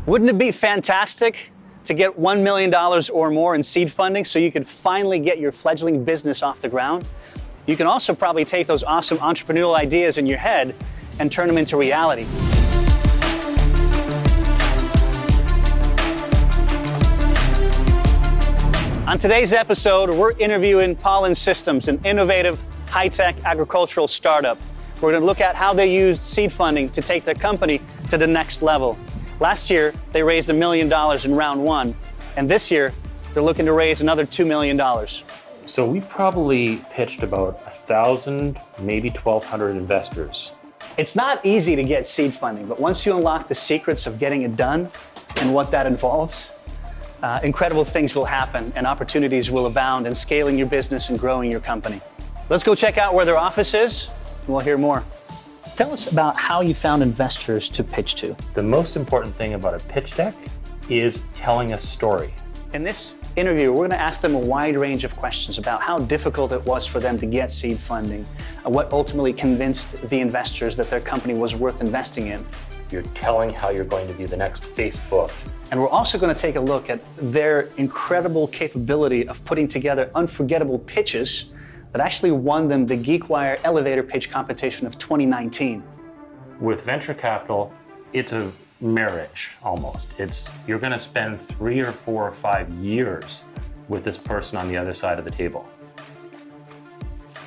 Wouldn't it be fantastic to get $1 million or more in seed funding so you could finally get your fledgling business off the ground? You can also probably take those awesome entrepreneurial ideas in your head and turn them into reality. On today's episode, we're interviewing Pollen Systems, an innovative, high-tech agricultural startup. We're going to look at how they used seed funding to take their company to the next level. Last year, they raised $1 million in round one, and this year, they're looking to raise another $2 million. So we probably pitched about 1,000, maybe 1,200 investors. It's not easy to get seed funding, but once you unlock the secrets of getting it done and what that involves, incredible things will happen and opportunities will abound in scaling your business and growing your company. Let's go check out where their office is, and we'll hear more. Tell us about how you found investors to pitch to. The most important thing about a pitch deck is telling a story. In this interview, we're going to ask them a wide range of questions about how difficult it was for them to get seed funding, what ultimately convinced the investors that their company was worth investing in. You're telling how you're going to be the next Facebook. And we're also going to take a look at their incredible capability of putting together unforgettable pitches that actually won them the GeekWire Elevator Pitch Competition of 2019. With venture capital, it's a marriage almost. You're going to spend 3 or 4 or 5 years with this person on the other side of the table.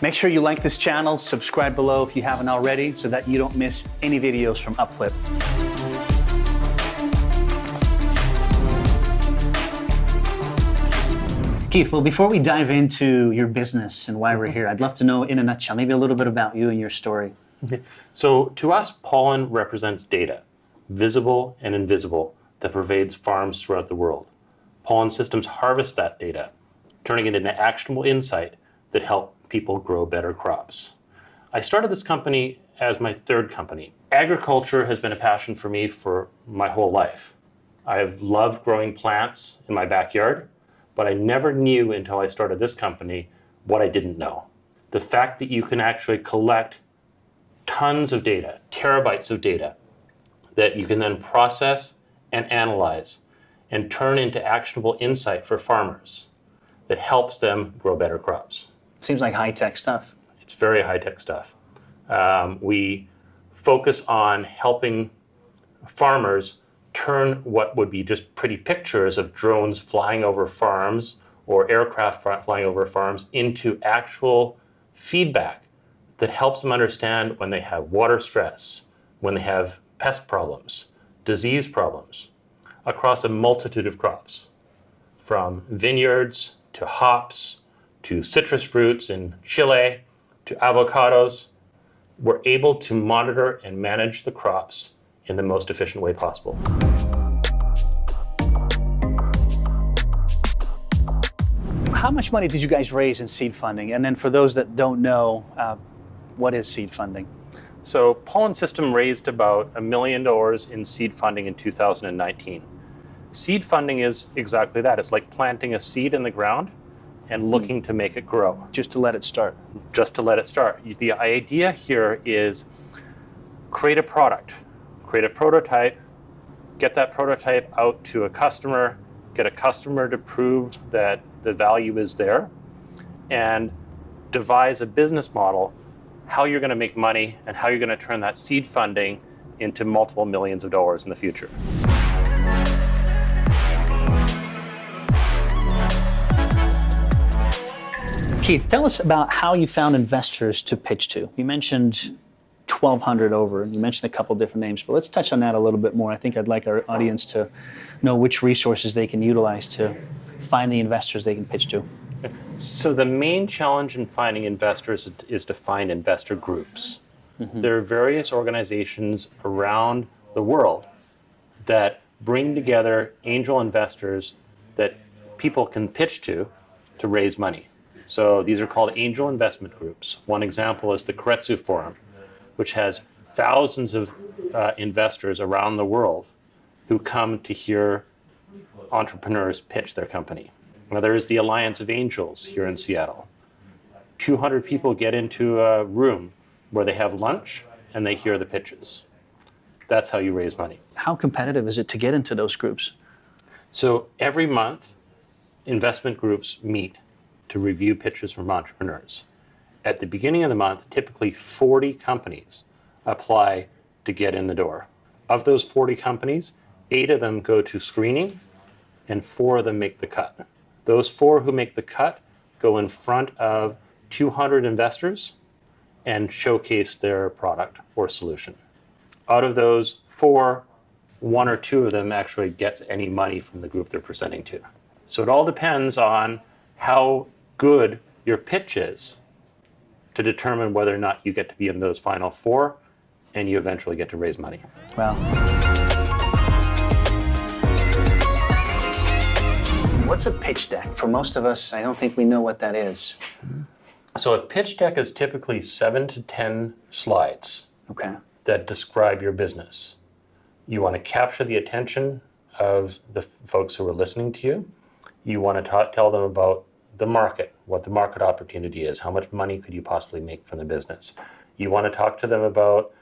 Make sure you like this channel, subscribe below if you haven't already, so that you don't miss any videos from UpFlip. Keith, well, before we dive into your business and why we're here, I'd love to know in a nutshell, maybe a little bit about you and your story. Okay. So to us, pollen represents data, visible and invisible, that pervades farms throughout the world. Pollen Systems harvest that data, turning it into actionable insight that help people grow better crops. I started this company as my third company. Agriculture has been a passion for me for my whole life. I've loved growing plants in my backyard, but I never knew until I started this company what I didn't know. The fact that you can actually collect tons of data, terabytes of data, that you can then process and analyze and turn into actionable insight for farmers that helps them grow better crops. Seems like high-tech stuff. It's very high-tech stuff. We focus on helping farmers turn what would be just pretty pictures of drones flying over farms or aircraft flying over farms into actual feedback that helps them understand when they have water stress, when they have pest problems, disease problems, across a multitude of crops, from vineyards to hops to citrus fruits in Chile to avocados. We're able to monitor and manage the crops in the most efficient way possible. How much money did you guys raise in seed funding? And then for those that don't know, what is seed funding? So Pollen System raised about $1 million in seed funding in 2019. Seed funding is exactly that. It's like planting a seed in the ground and looking to make it grow. Just to let it start. Just to let it start. The idea here is create a product. Create a prototype, get that prototype out to a customer, get a customer to prove that the value is there, and devise a business model, how you're going to make money and how you're going to turn that seed funding into multiple millions of dollars in the future. Keith, tell us about how you found investors to pitch to. You mentioned 1,200 over, and you mentioned a couple different names, but let's touch on that a little bit more. I think I'd like our audience to know which resources they can utilize to find the investors they can pitch to. So the main challenge in finding investors is to find investor groups. Mm-hmm. There are various organizations around the world that bring together angel investors that people can pitch to raise money. So these are called angel investment groups. One example is the Keiretsu Forum, which has thousands of investors around the world who come to hear entrepreneurs pitch their company. Now, there is the Alliance of Angels here in Seattle. 200 people get into a room where they have lunch and they hear the pitches. That's how you raise money. How competitive is it to get into those groups? So every month, investment groups meet to review pitches from entrepreneurs. At the beginning of the month, typically 40 companies apply to get in the door. Of those 40 companies, 8 of them go to screening and 4 of them make the cut. Those 4 who make the cut go in front of 200 investors and showcase their product or solution. Out of those 4, 1 or 2 of them actually gets any money from the group they're presenting to. So it all depends on how good your pitch is to determine whether or not you get to be in those final 4 and you eventually get to raise money. Wow. What's a pitch deck? For most of us, I don't think we know what that is. So a pitch deck is typically 7 to 10 slides Okay. that describe your business. You want to capture the attention of the folks who are listening to you. You want to tell them about the market, what the market opportunity is, how much money could you possibly make from the business. You want to talk to them about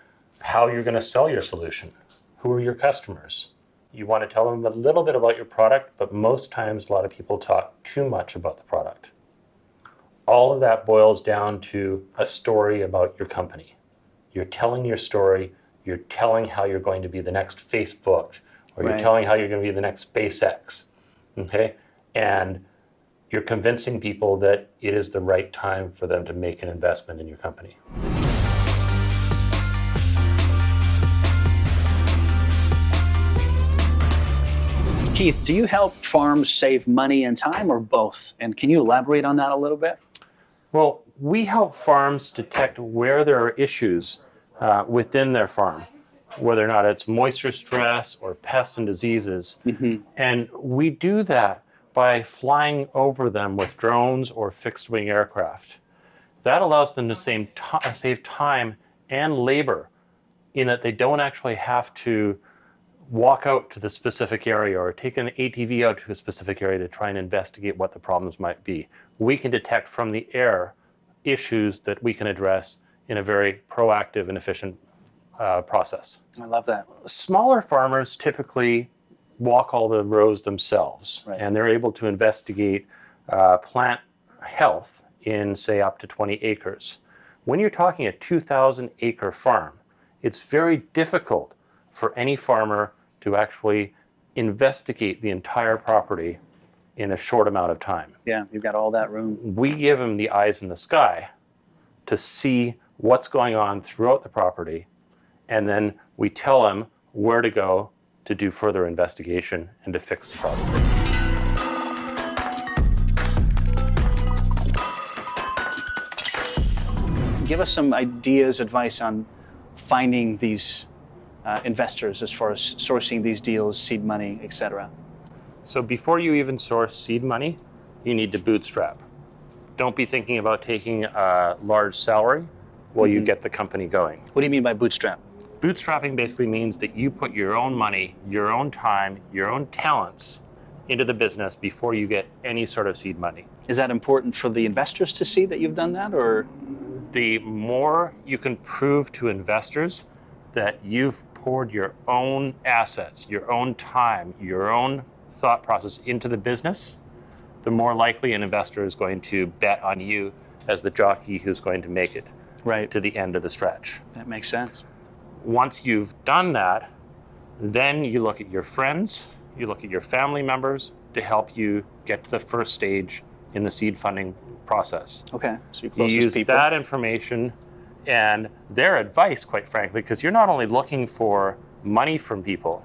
how you're going to sell your solution, who are your customers. You want to tell them a little bit about your product, but most times a lot of people talk too much about the product. All of that boils down to a story about your company. You're telling your story, you're telling how you're going to be the next Facebook, or you're Right. telling how you're going to be the next SpaceX, okay? And you're convincing people that it is the right time for them to make an investment in your company. Keith, do you help farms save money and time, or both? And can you elaborate on that a little bit? Well, we help farms detect where there are issues within their farm, whether or not it's moisture stress or pests and diseases. Mm-hmm. And we do that by flying over them with drones or fixed-wing aircraft. That allows them to save time and labor in that they don't actually have to walk out to the specific area or take an ATV out to a specific area to try and investigate what the problems might be. We can detect from the air issues that we can address in a very proactive and efficient process. I love that. Smaller farmers typically walk all the rows themselves, Right. and they're able to investigate plant health in, say, up to 20 acres. When you're talking a 2,000 acre farm, it's very difficult for any farmer to actually investigate the entire property in a short amount of time. Yeah, you've got all that room. We give them the eyes in the sky to see what's going on throughout the property, and then we tell them where to go to do further investigation and to fix the problem. Give us some ideas, advice on finding these investors as far as sourcing these deals, seed money, etc. So before you even source seed money, you need to bootstrap. Don't be thinking about taking a large salary while you get the company going. What do you mean by bootstrap? Bootstrapping basically means that you put your own money, your own time, your own talents into the business before you get any sort of seed money. Is that important for the investors to see that you've done that, or? The more you can prove to investors that you've poured your own assets, your own time, your own thought process into the business, the more likely an investor is going to bet on you as the jockey who's going to make it Right. to the end of the stretch. That makes sense. Once you've done that, then you look at your friends, you look at your family members to help you get to the first stage in the seed funding process. Okay, so your You closest use people. that information and their advice, quite frankly, because you're not only looking for money from people.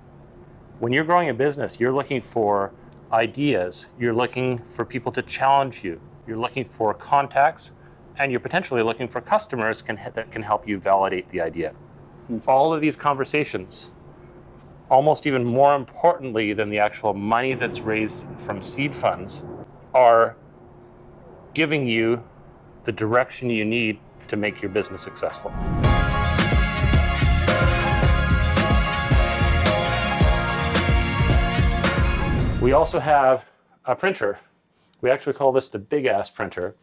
When you're growing a business, you're looking for ideas, you're looking for people to challenge you, you're looking for contacts, and you're potentially looking for customers that can help you validate the idea. All of these conversations, almost even more importantly than the actual money that's raised from seed funds, are giving you the direction you need to make your business successful. We also have a printer. We actually call this the big ass printer.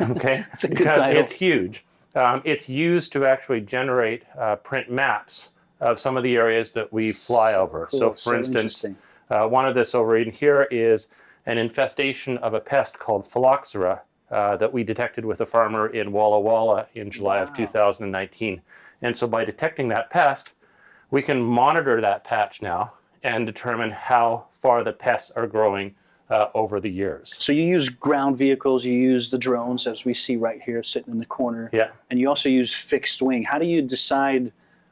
Okay, That's a good Because title. It's huge. It's used to actually generate print maps of some of the areas that we fly over. Cool. So for instance, one of this over in here is an infestation of a pest called phylloxera that we detected with a farmer in Walla Walla in July of 2019. And so by detecting that pest, we can monitor that patch now and determine how far the pests are growing over the years. So you use ground vehicles, you use the drones, as we see right here sitting in the corner. Yeah. And you also use fixed wing. How do you decide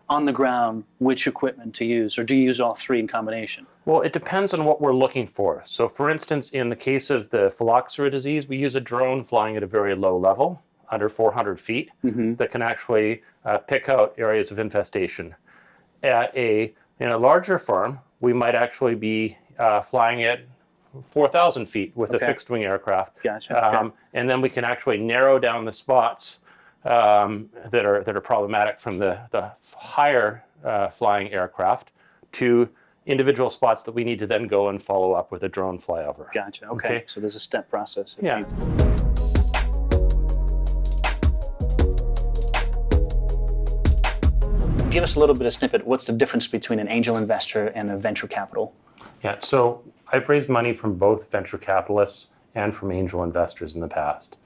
on the ground which equipment to use, or do you use all three in combination? Well, it depends on what we're looking for. So for instance, in the case of the phylloxera disease, we use a drone flying at a very low level, under 400 feet, that can actually pick out areas of infestation. In a larger farm, we might actually be flying at 4,000 feet with a fixed wing aircraft. Gotcha. And then we can actually narrow down the spots that are problematic from the higher flying aircraft to individual spots that we need to then go and follow up with a drone flyover. Gotcha. Okay. So there's a step process. Yeah. Give us a little bit of snippet. What's the difference between an angel investor and a venture capital? Yeah, so I've raised money from both venture capitalists and from angel investors in the past.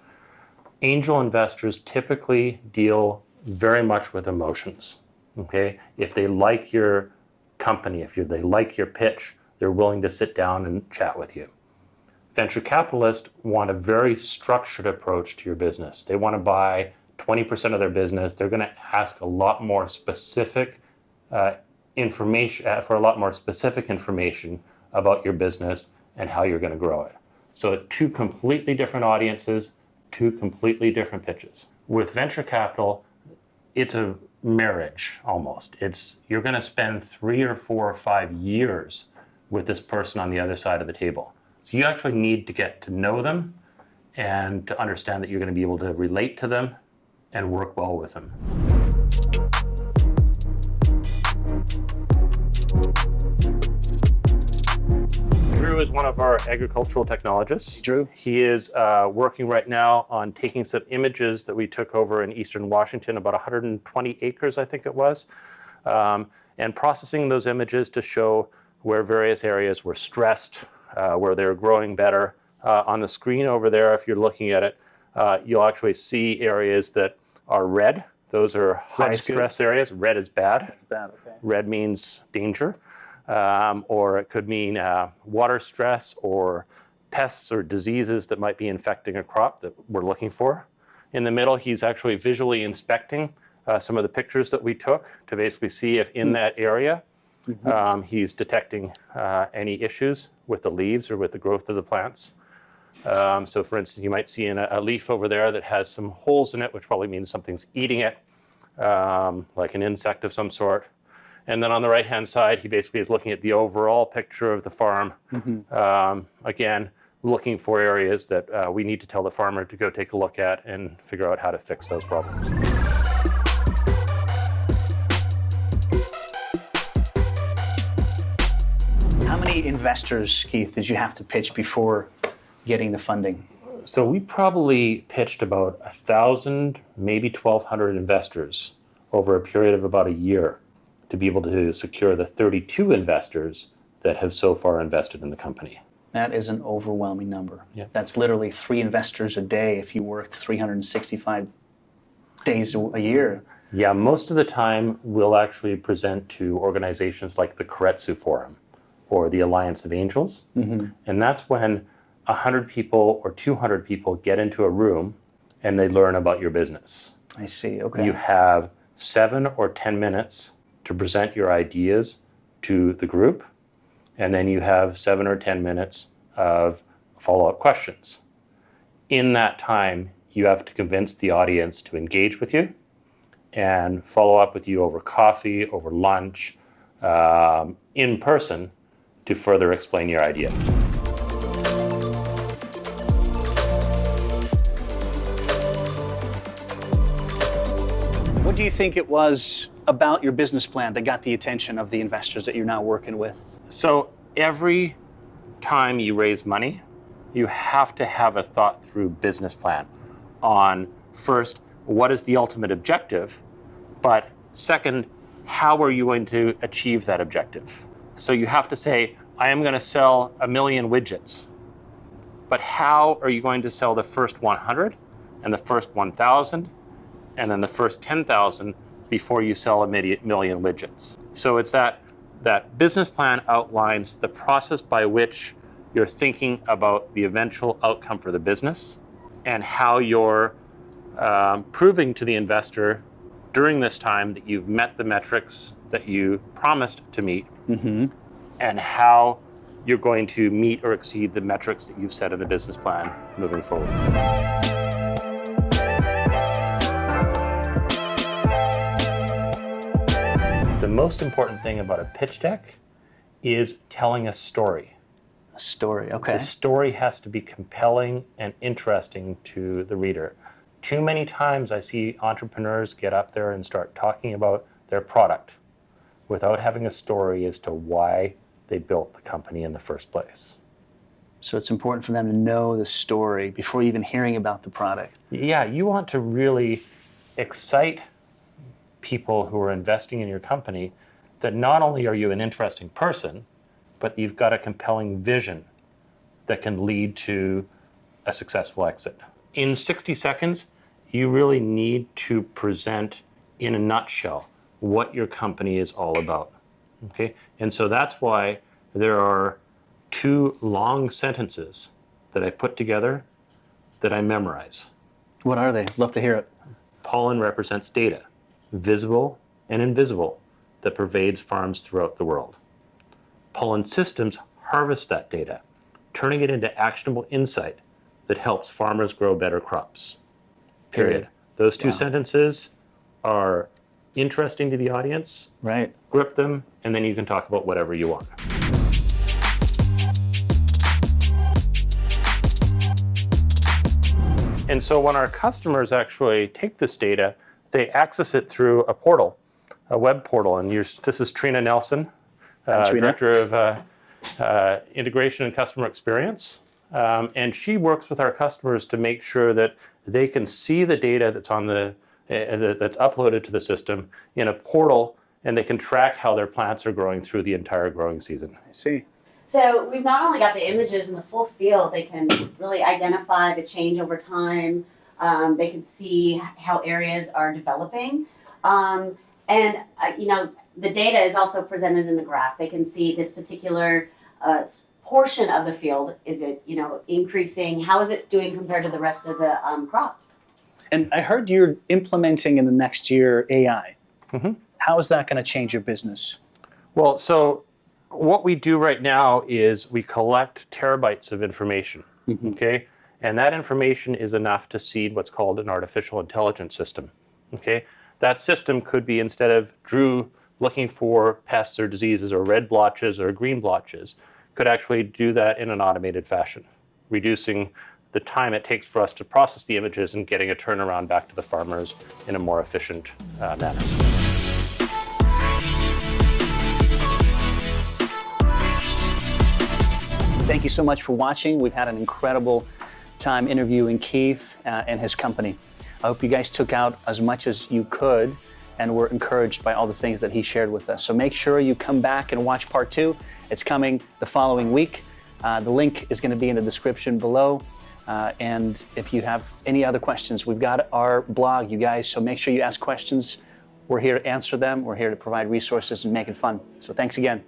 Angel investors typically deal very much with emotions, okay? If they like your company, they like your pitch, they're willing to sit down and chat with you. Venture capitalists want a very structured approach to your business. They want to buy 20% of their business. They're going to ask a lot more specific information about your business and how you're going to grow it. So two completely different audiences, two completely different pitches. With venture capital, it's a marriage almost. You're going to spend 3 or 4 or 5 years with this person on the other side of the table. So you actually need to get to know them and to understand that you're going to be able to relate to them and work well with them. Drew is one of our agricultural technologists. Drew. He is working right now on taking some images that we took over in eastern Washington, about 120 acres, I think it was, and processing those images to show where various areas were stressed, where they're growing better. On the screen over there, if you're looking at it, you'll actually see areas that are red. Those are high stress areas. Red is bad. Bad, okay. Red means danger. Or it could mean water stress or pests or diseases that might be infecting a crop that we're looking for. In the middle, he's actually visually inspecting some of the pictures that we took to basically see if in that area he's detecting any issues with the leaves or with the growth of the plants. So for instance, you might see a leaf over there that has some holes in it, which probably means something's eating it, like an insect of some sort. And then on the right-hand side, he basically is looking at the overall picture of the farm. Again, looking for areas that we need to tell the farmer to go take a look at and figure out how to fix those problems. How many investors, Keith, did you have to pitch before getting the funding? So we probably pitched about 1,000, maybe 1,200 investors over a period of about a year to be able to secure the 32 investors that have so far invested in the company. That is an overwhelming number. Yeah. That's literally 3 investors a day if you worked 365 days a year. Yeah, most of the time we'll actually present to organizations like the Keiretsu Forum or the Alliance of Angels. And that's when 100 people or 200 people get into a room and they learn about your business. I see, okay. You have 7 or 10 minutes to present your ideas to the group, and then you have 7 or 10 minutes of follow-up questions. In that time, you have to convince the audience to engage with you and follow up with you over coffee, over lunch, in person to further explain your idea. What do you think it was about your business plan that got the attention of the investors that you're now working with? So every time you raise money, you have to have a thought through business plan on first, what is the ultimate objective? But second, how are you going to achieve that objective? So you have to say, I am going to sell 1 million widgets. But how are you going to sell the first 100 and the first 1,000 and then the first 10,000 before you sell 1 million widgets? So it's that business plan outlines the process by which you're thinking about the eventual outcome for the business and how you're proving to the investor during this time that you've met the metrics that you promised to meet, and how you're going to meet or exceed the metrics that you've set in the business plan moving forward. The most important thing about a pitch deck is telling a story. A story, okay. The story has to be compelling and interesting to the reader. Too many times I see entrepreneurs get up there and start talking about their product without having a story as to why they built the company in the first place. So it's important for them to know the story before even hearing about the product. Yeah, you want to really excite people who are investing in your company that not only are you an interesting person, but you've got a compelling vision that can lead to a successful exit. In 60 seconds, you really need to present in a nutshell what your company is all about. Okay? And so that's why there are 2 long sentences that I put together that I memorize. What are they? Love to hear it. Pollen represents data, visible and invisible, that pervades farms throughout the world. Pollen Systems harvest that data, turning it into actionable insight that helps farmers grow better crops. Period. Those 2 sentences are interesting to the audience. Right. Grip them, and then you can talk about whatever you want. And so when our customers actually take this data, they access it through a portal, a web portal. And this is Trina Nelson, Director of Integration and Customer Experience. And she works with our customers to make sure that they can see the data that's that's uploaded to the system in a portal, and they can track how their plants are growing through the entire growing season. I see. So we've not only got the images in the full field, they can really identify the change over time. They can see how areas are developing. And the data is also presented in the graph. They can see this particular portion of the field. Is it, increasing? How is it doing compared to the rest of the crops? And I heard you're implementing in the next year AI. How is that going to change your business? Well, so what we do right now is we collect terabytes of information, okay? And that information is enough to seed what's called an artificial intelligence system, okay? That system could be, instead of Drew looking for pests or diseases or red blotches or green blotches, could actually do that in an automated fashion, reducing the time it takes for us to process the images and getting a turnaround back to the farmers in a more efficient manner. Thank you so much for watching. We've had an incredible time interviewing Keith and his company. I hope you guys took out as much as you could and were encouraged by all the things that he shared with us. So make sure you come back and watch part 2. It's coming the following week. The link is going to be in the description below. And if you have any other questions, we've got our blog, you guys, so make sure you ask questions. We're here to answer them. We're here to provide resources and make it fun. So thanks again.